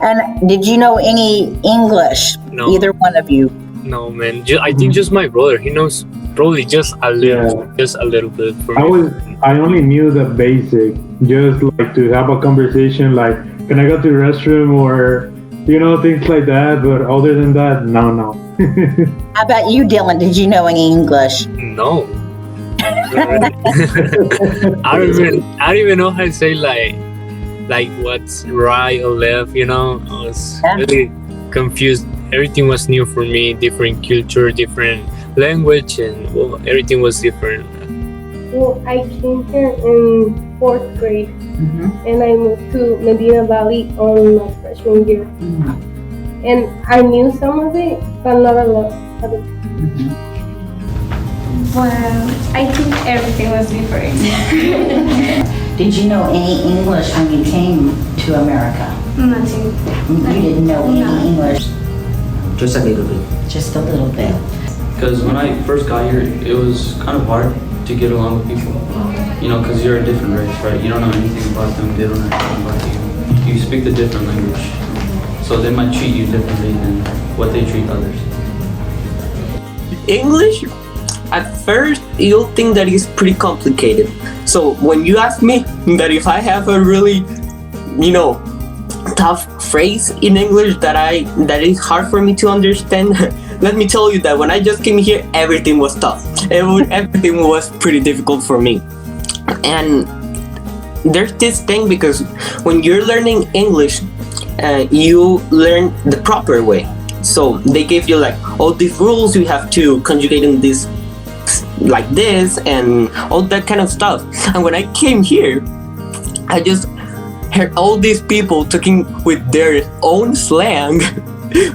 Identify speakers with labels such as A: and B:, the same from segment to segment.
A: And did you know any English?
B: No.
A: Either one of you?
B: No, man. I think just my brother. He knows probably just a little bit.
C: I only knew the basic, just like to have a conversation, like, can I go to the restroom, or things like that. But other than that, no.
A: How about you, Dylan? Did you know any English?
B: No. I don't even know how to say like what's right or left. I was really confused. Everything was new for me, different culture, different language, and everything was different.
D: Well, I came here in 4th grade, and I moved to Medina Valley on my freshman year. And I knew some of it, but not a lot of it.
E: Well, I think everything was different.
A: Did you know any English when you came to America?
E: Nothing.
A: You didn't know any English?
F: Just a little bit.
A: Just a little bit.
G: Because when I first got here, it was kind of hard to get along with people. Because you're a different race, right? You don't know anything about them, they don't know anything about you. You speak the different language. So they might treat you differently than what they treat others.
F: English, at first, you'll think that it's pretty complicated. So when you ask me that if I have a really, tough phrase in English that is hard for me to understand, let me tell you that when I just came here, everything was tough. Everything was pretty difficult for me. And there's this thing, because when you're learning English, you learn the proper way. So they give you like all these rules, you have to conjugate in this like this and all that kind of stuff. And when I came here, I just heard all these people talking with their own slang,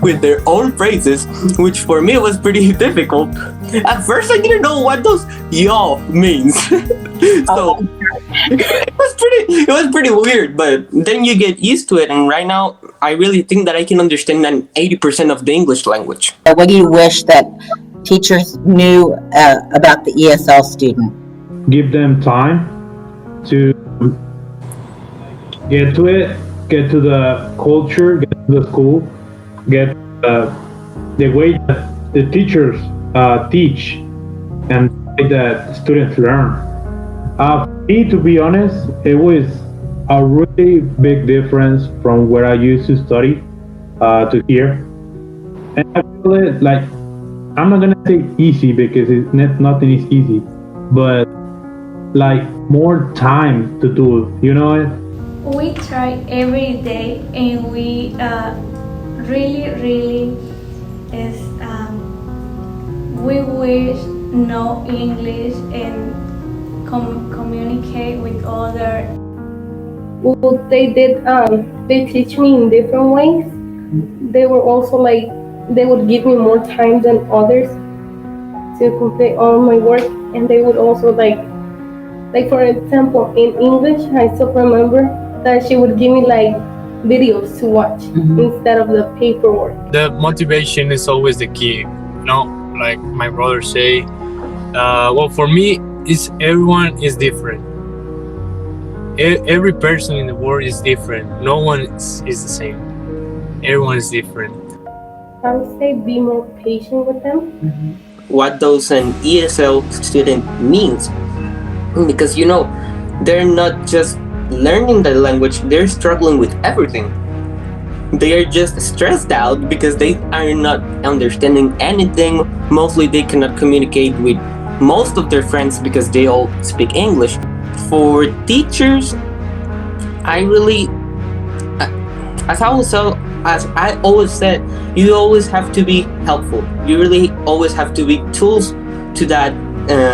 F: with their own phrases, which for me was pretty difficult. At first I didn't know what those y'all means. So it was pretty weird, but then you get used to it, and right now I really think that I can understand 80% of the English language.
A: What do you wish that teachers knew about the ESL student?
C: Give them time to get to it, get to the culture, get to the school, get the way that the teachers teach and the way that students learn. For me, to be honest, it was a really big difference from where I used to study to here. And I feel it like, I'm not gonna say easy because nothing is easy, but like more time to do it,
E: We try every day, and we really is we wish know English and communicate with other.
D: Well, they teach me in different ways. They were also like, they would give me more time than others to complete all my work, and they would also like for example, in English, I still remember that she would give me like videos to watch instead of the paperwork.
B: The motivation is always the key, like my brother say. Well, for me, everyone is different. Every person in the world is different. No one is the same. Everyone is different.
D: I would say be more patient with them.
F: What does an ESL student means? Because they're not just learning the language, they're struggling with everything. They are just stressed out because they are not understanding anything. Mostly they cannot communicate with most of their friends because they all speak English. For teachers, I really, as I always said, you always have to be helpful. You really always have to be tools to that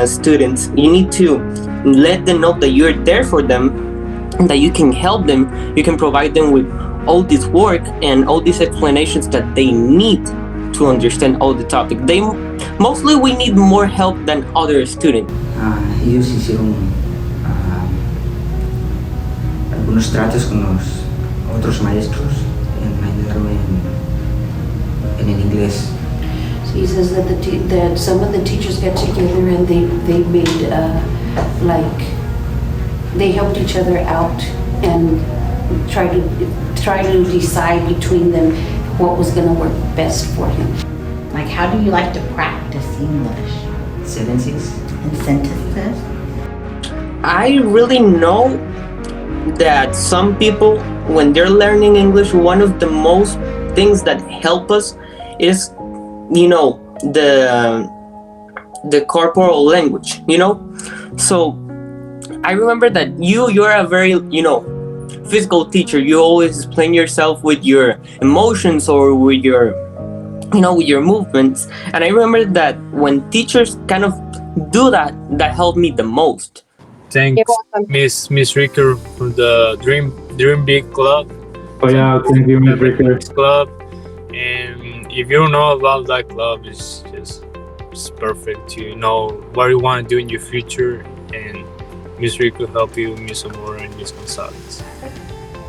F: students. You need to let them know that you're there for them, that you can help them, you can provide them with all this work and all these explanations that they need to understand all the topic. Mostly we need more help than other students.
H: Ellos hicieron algunos tratos con los otros maestros en ayudarme en el inglés.
I: So he says that some of the teachers got together and they made they helped each other out, and try to decide between them what was going to work best for him.
J: Like, how do you like to practice English?
H: Sentences.
J: And sentences?
F: I really know that some people, when they're learning English, one of the most things that help us is, the corporal language, So I remember that you're a very, physical teacher. You always explain yourself with your emotions or with your, with your movements. And I remember that when teachers kind of do that, that helped me the most.
B: Thanks, Miss Ricker from the Dream Big Club.
C: Oh yeah, thank you, Miss Ricker.
B: Club. And if you don't know about that club, it's perfect to know what you want to do in your future, and Miss Rick will help you, Miss Amora, and Miss Gonzalez.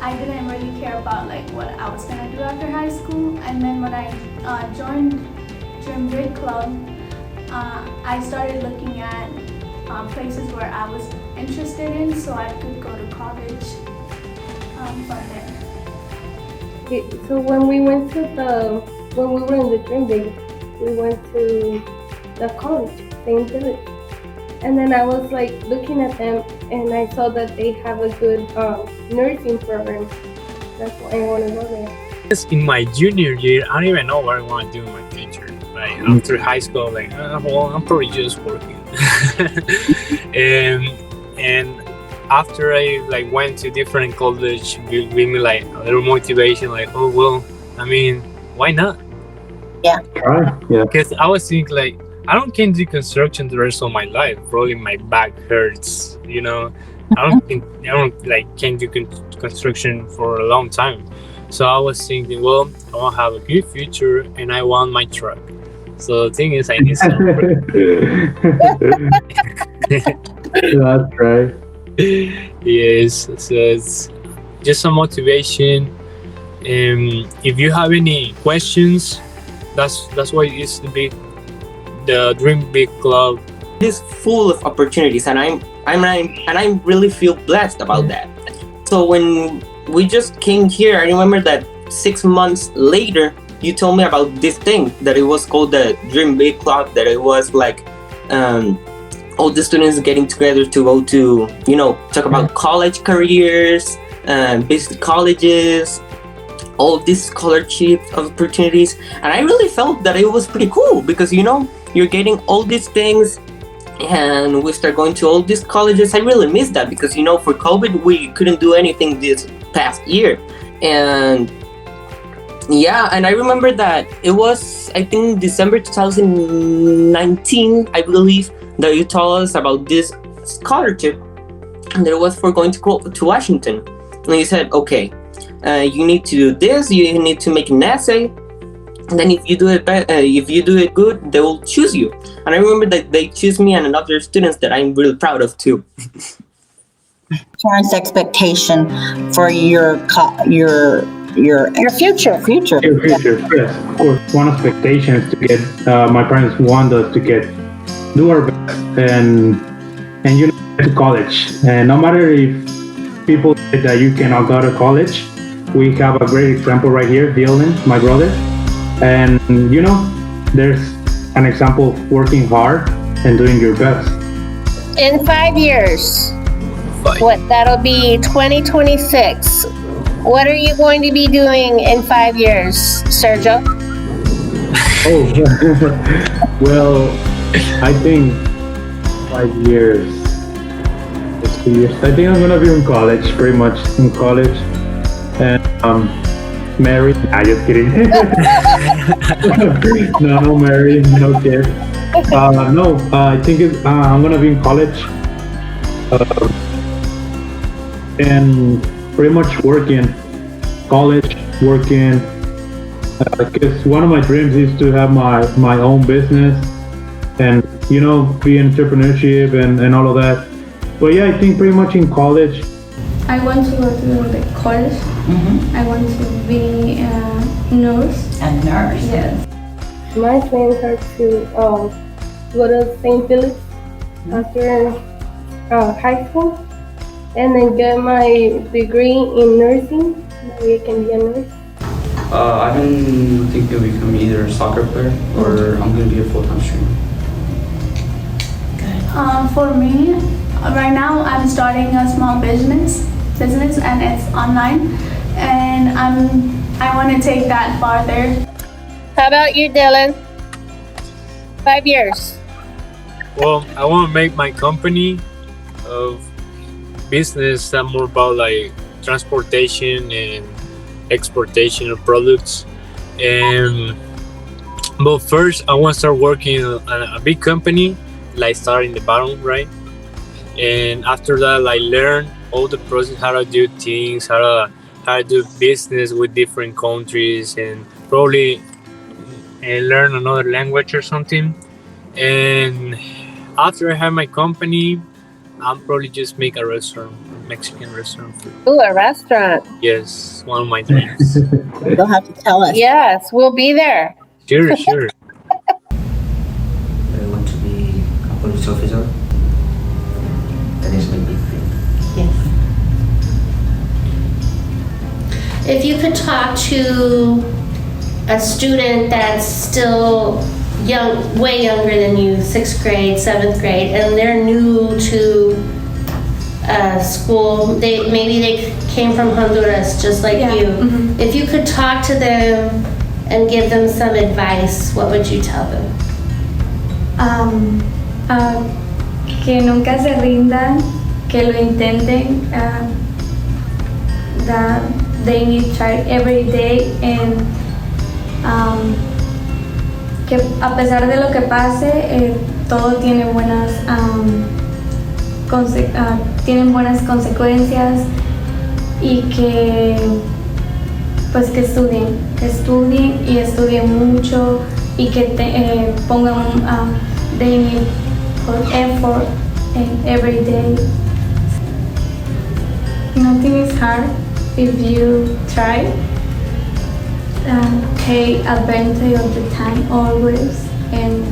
E: I didn't really care about like what I was gonna do after high school, and then when I joined Dream Big Club, I started looking at places where I was interested in, so I could go to college from there.
D: Okay, so when we were in the Dream Big, we went to the college, St. Philip. And then I was like looking at them, and I saw that they have a good nursing program. That's why I want to go there.
B: In my junior year, I don't even know what I want to do in my future. Like after high school, like well, I'm probably just working. and after I like went to different college, gave me like a little motivation. Like, oh well, I mean, why not?
A: Yeah.
C: Right. Yeah.
B: Because I was thinking like, I can't do construction the rest of my life. Probably my back hurts, I don't can't do construction for a long time. So I was thinking, well, I want to have a good future, and I want my truck. So the thing is, I need something.
C: That's right.
B: Yes, so it's just some motivation. If you have any questions, that's why it's the Dream Big Club.
F: It is full of opportunities, and I really feel blessed about that. So when we just came here, I remember that 6 months later, you told me about this thing, that it was called the Dream Big Club, that it was like all the students getting together to go to, talk about college careers, visit colleges, all these scholarship opportunities. And I really felt that it was pretty cool because, you're getting all these things, and we start going to all these colleges. I really miss that because, for COVID, we couldn't do anything this past year. And yeah, and I remember that it was, I think, December 2019, I believe, that you told us about this scholarship, and that it was for going to Washington. And you said, okay, you need to do this, you need to make an essay, and then if you do it good, they will choose you. And I remember that they choose me and another students that I'm really proud of too.
A: Parents' expectation for your future.
C: Your future, yes, of course. One expectation is to get. My parents want us to do our best, and get to college. And no matter if people say that you cannot go to college, we have a great example right here, Dylan, my brother. And there's an example of working hard and doing your best.
K: In 5 years, that'll be 2026. What are you going to be doing in 5 years, Sergio?
C: Oh, well, I think 5 years. It's 2 years. I think I'm gonna be in college, pretty much in college, and married. Just kidding. No, married, no kids. No, I think I'm gonna be in college, and pretty much working, because one of my dreams is to have my own business and be in entrepreneurship and all of that. But yeah, I think pretty much in college.
E: I want to go to the college.
J: Mm-hmm.
E: I want to be a nurse.
J: A nurse?
E: Yes.
D: My plans are to go to St. Philip after high school, and then get my degree in nursing. That way I can be a nurse.
G: I've been thinking of becoming either a soccer player or I'm gonna be a full-time streamer.
E: For me, right now I'm starting a small business, and it's online, and I want to take that farther.
K: How about you, Dylan? 5 years.
B: Well, I want to make my company of business that more about like transportation and exportation of products. And but first, I want to start working on a big company, like starting the bottom, right? And after that, like learn all the process, how to do things, how to do business with different countries, and probably learn another language or something. And after I have my company, I'll probably just make a restaurant, Mexican restaurant food.
K: Ooh, a restaurant.
B: Yes, one of my dreams.
A: You'll have to tell us.
K: Yes, we'll be there.
B: Sure.
H: I want to be a police officer. That is my big dream.
J: Yes. If you could talk to a student that's still young, way younger than you, 6th grade, 7th grade, and they're new to school, maybe they came from Honduras just like you.
E: Mm-hmm.
J: If you could talk to them and give them some advice, what would you tell them?
E: Que nunca se rindan, que lo intenten, that they need to try every day, and que a pesar de lo que pase, todo tiene tienen buenas consecuencias, y que pues que estudien mucho, y que pongan they need put effort in every day. Nothing is hard if you try. Take advantage of the time always and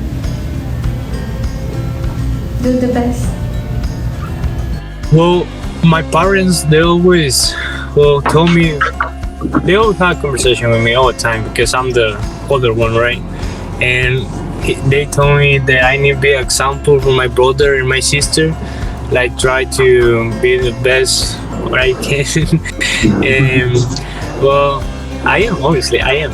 E: do the best.
B: Well, my parents, they always tell me, they always have a conversation with me all the time because I'm the older one, right? And they told me that I need to be an example for my brother and my sister, like try to be the best what I can. And well, I am, obviously, I am.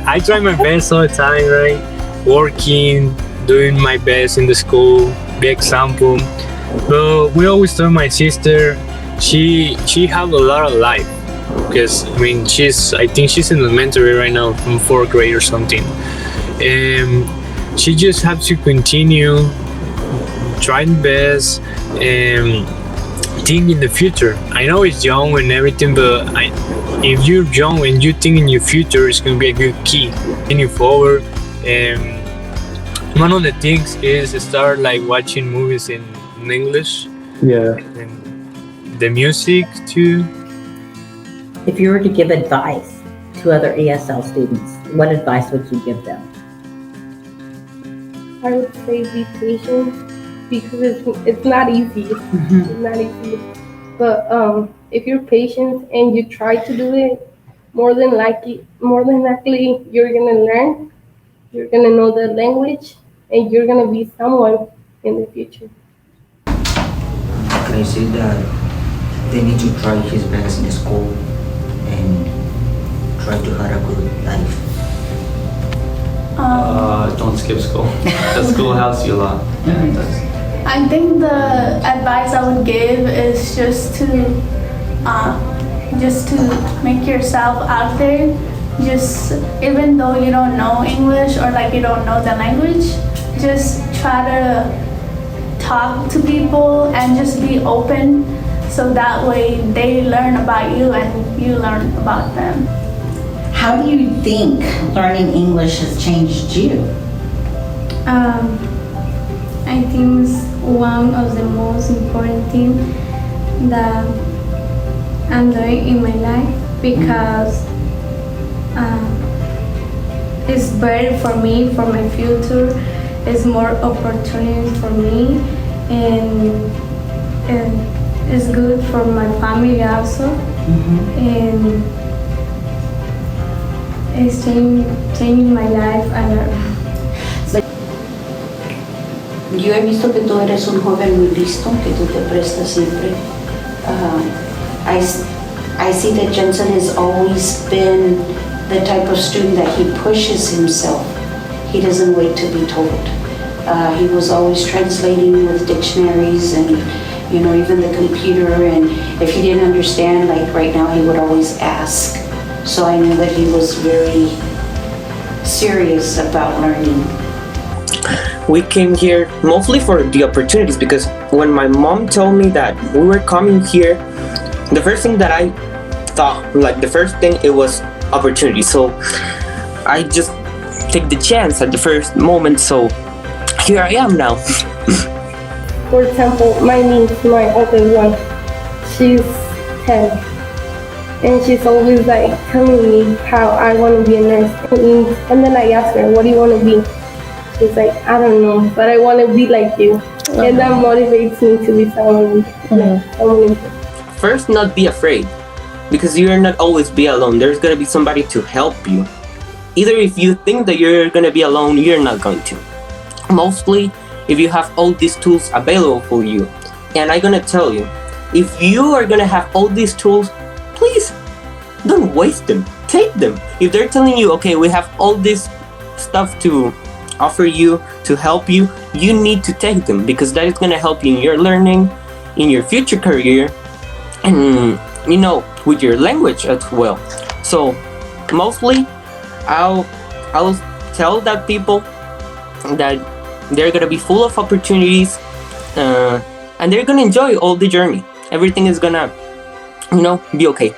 B: I try my best all the time, right? Working, doing my best in the school, be example. But we always tell my sister, she have a lot of life. Because I mean, I think she's in elementary right now, from 4th grade or something. And she just has to continue trying best and think in the future. I know it's young and everything, but if you're young and you think in your future, it's gonna be a good key. Continue forward. And one of the things is to start like watching movies in English.
C: Yeah.
B: And the music too.
A: If you were to give advice to other ESL students, what advice would you give them?
D: I would say be patient, because it's not easy. It's not easy. But if you're patient and you try to do it, more than likely you're gonna learn. You're gonna know the language, and you're gonna be someone in the future.
H: Can I say that they need to try his best in school and try to have a good life?
G: Don't skip school. Because school helps you a lot. Yeah, it does.
E: I think the advice I would give is just to make yourself out there. Just even though you don't know English or like you don't know the language, just try to talk to people and just be open, so that way they learn about you and you learn about them.
J: How do you think learning English has changed you?
E: I think it's one of the most important things that I'm doing in my life, because it's better for me, for my future. It's more opportunities for me, and for my family also. And it's changing my life.
I: Yo he visto que tú eres un joven muy listo, que tú te prestas siempre. I see that Jensen has always been the type of student that he pushes himself. He doesn't wait to be told. He was always translating with dictionaries and, you know, even the computer. And if he didn't understand, like right now, he would always ask. So I knew that he was very serious about learning.
F: We came here mostly for the opportunities, because when my mom told me that we were coming here, the first thing that I thought, like the first thing, it was opportunity. So I just take the chance at the first moment. So here I am now.
D: For example, my niece, my oldest one, she's 10. And she's always like telling me how I want to be a nurse. And then I ask her, what do you want to be? She's like, I don't know, but I want to be like you. And that motivates me to be someone.
F: First, not be afraid, because you're not always be alone. There's going to be somebody to help you. Either if you think that you're going to be alone, you're not going to. Mostly, if you have all these tools available for you. And I'm going to tell you, if you are going to have all these tools, please don't waste them. Take them. If they're telling you, okay, we have all this stuff to offer you, to help you, you need to take them, because that is going to help you in your learning, in your future career, and, you know, with your language as well. So mostly I'll tell that people that they're going to be full of opportunities, and they're going to enjoy all the journey. Everything is going to, you know, be okay.